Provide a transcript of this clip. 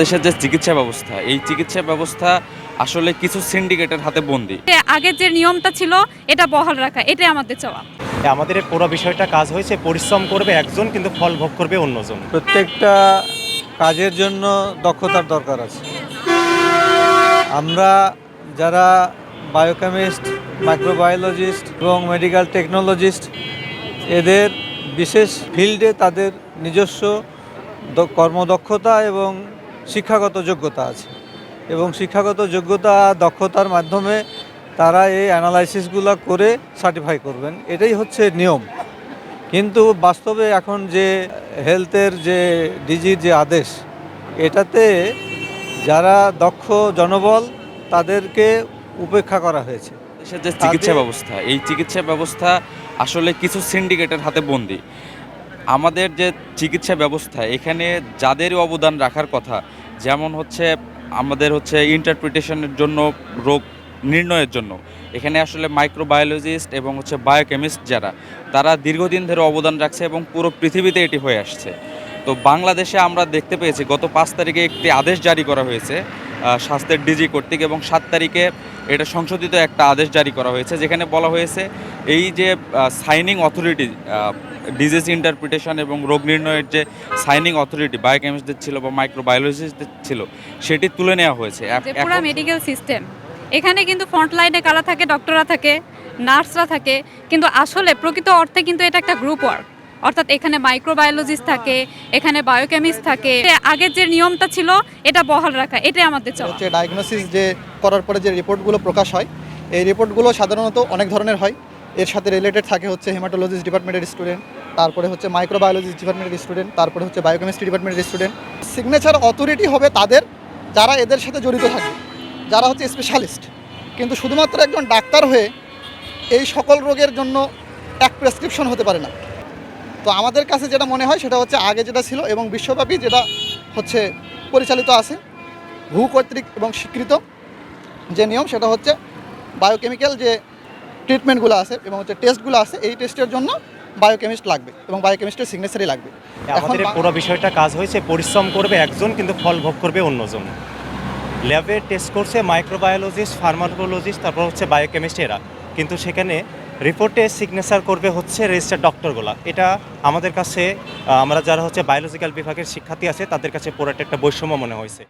দেশের যে চিকিৎসা ব্যবস্থা, এই চিকিৎসা ব্যবস্থা আসলে কিছু সিন্ডিকেটের হাতে বন্দী। আগের যে নিয়মটা ছিল এটা বহাল রাখা, এটাই আমাদের চাওয়া। আমাদের এই পুরো বিষয়টা কাজ হয়েছে, পরিশ্রম করবে একজন কিন্তু ফল ভোগ করবে অন্যজন। প্রত্যেকটা কাজের জন্য দক্ষতার দরকার আছে। আমরা যারা বায়োকেমিস্ট, মাইক্রোবায়োলজিস্ট এবং মেডিকেল টেকনোলজিস্ট, এদের বিশেষ ফিল্ডে তাদের নিজস্ব কর্মদক্ষতা এবং শিক্ষাগত যোগ্যতা আছে, এবং শিক্ষাগত যোগ্যতা দক্ষতার মাধ্যমে তারা এই অ্যানালাইসিসগুলো করে সার্টিফাই করবেন, এটাই হচ্ছে নিয়ম। কিন্তু বাস্তবে এখন যে হেলথের যে ডিজির যে আদেশ, এটাতে যারা দক্ষ জনবল তাদেরকে উপেক্ষা করা হয়েছে। দেশের যে চিকিৎসা ব্যবস্থা, এই চিকিৎসা ব্যবস্থা আসলে কিছু সিন্ডিকেটের হাতে বন্দী। আমাদের যে চিকিৎসা ব্যবস্থা, এখানে যাদের অবদান রাখার কথা, যেমন হচ্ছে আমাদের হচ্ছে ইন্টারপ্রিটেশনের জন্য, রোগ নির্ণয়ের জন্য, এখানে আসলে মাইক্রোবায়োলজিস্ট এবং হচ্ছে বায়োকেমিস্ট যারা, তারা দীর্ঘদিন ধরে অবদান রাখছে এবং পুরো পৃথিবীতে এটি হয়ে আসছে। তো বাংলাদেশে আমরা দেখতে পেয়েছি গত 5 তারিখে একটি আদেশ জারি করা হয়েছে স্বাস্থ্যের ডিজি কর্তৃক, এবং 7 তারিখে এটা সংশোধিত একটা আদেশ জারি করা হয়েছে, যেখানে বলা হয়েছে এই যে সাইনিং অথরিটি, ডিজিজ ইন্টারপ্রিটেশন এবং রোগ নির্ণয়ের যে সাইনিং অথরিটি বায়োকেমিস্টদের ছিল বা মাইক্রোবায়োলজিস্টদের ছিল, সেটি তুলে নেওয়া হয়েছে। পুরো মেডিকেল সিস্টেম, এখানে কিন্তু ফ্রন্ট লাইনে কারা থাকে, ডক্টররা থাকে, নার্সরা থাকে, কিন্তু আসলে প্রকৃত অর্থে কিন্তু এটা একটা গ্রুপ ওয়ার্ক। অর্থাৎ এখানে মাইক্রোবায়োলজিস্ট থাকে, এখানে বায়োকেমিস্ট থাকে। আগের যে নিয়মটা ছিল এটা বহাল রাখা, এটাই আমাদের চাওয়া। হচ্ছে ডায়াগনোসিস যে করার পরে যে রিপোর্টগুলো প্রকাশ হয়, এই রিপোর্টগুলো সাধারণত অনেক ধরনের হয়। এর সাথে রিলেটেড থাকে হচ্ছে হেমাটোলজিস্ট ডিপার্টমেন্টের স্টুডেন্ট, তারপরে হচ্ছে মাইক্রোবায়োলজিস্ট ডিপার্টমেন্টের স্টুডেন্ট, তারপরে হচ্ছে বায়োকেমিস্ট্রি ডিপার্টমেন্টের স্টুডেন্ট। সিগনেচার অথরিটি হবে তাদের যারা এদের সাথে জড়িত থাকে, যারা হচ্ছে স্পেশালিস্ট। কিন্তু শুধুমাত্র একজন ডাক্তার হয়ে এই সকল রোগের জন্য এক প্রেসক্রিপশন হতে পারে না। তো আমাদের কাছে যেটা মনে হয় সেটা হচ্ছে আগে যেটা ছিল এবং বিশ্বব্যাপী যেটা হচ্ছে পরিচালিত আছে WHO কর্তৃক এবং স্বীকৃত যে নিয়ম, সেটা হচ্ছে বায়োকেমিক্যাল যে ট্রিটমেন্টগুলো আছে এবং হচ্ছে টেস্টগুলো আছে, এই টেস্টের জন্য বায়োকেমিস্ট লাগবে এবং বায়োকেমিস্টের সিগনেচারই লাগবে। আমাদের এই পুরো বিষয়টা কাজ হয়েছে, পরিশ্রম করবে একজন কিন্তু ফল ভোগ করবে অন্যজন। ল্যাবে টেস্ট করছে মাইক্রোবায়োলজিস্ট, ফার্মাকোলজিস্ট, তারপর হচ্ছে বায়োকেমিস্ট এরা, কিন্তু সেখানে রিপোর্টে সিগনেচার করবে হচ্ছে রেজিস্টার্ড ডক্টরগুলো। এটা আমাদের কাছে, আমরা যারা হচ্ছে বায়োলজিক্যাল বিভাগের শিক্ষার্থী আছে তাদের কাছে পুরো একটা বৈষম্য মনে হয়েছে।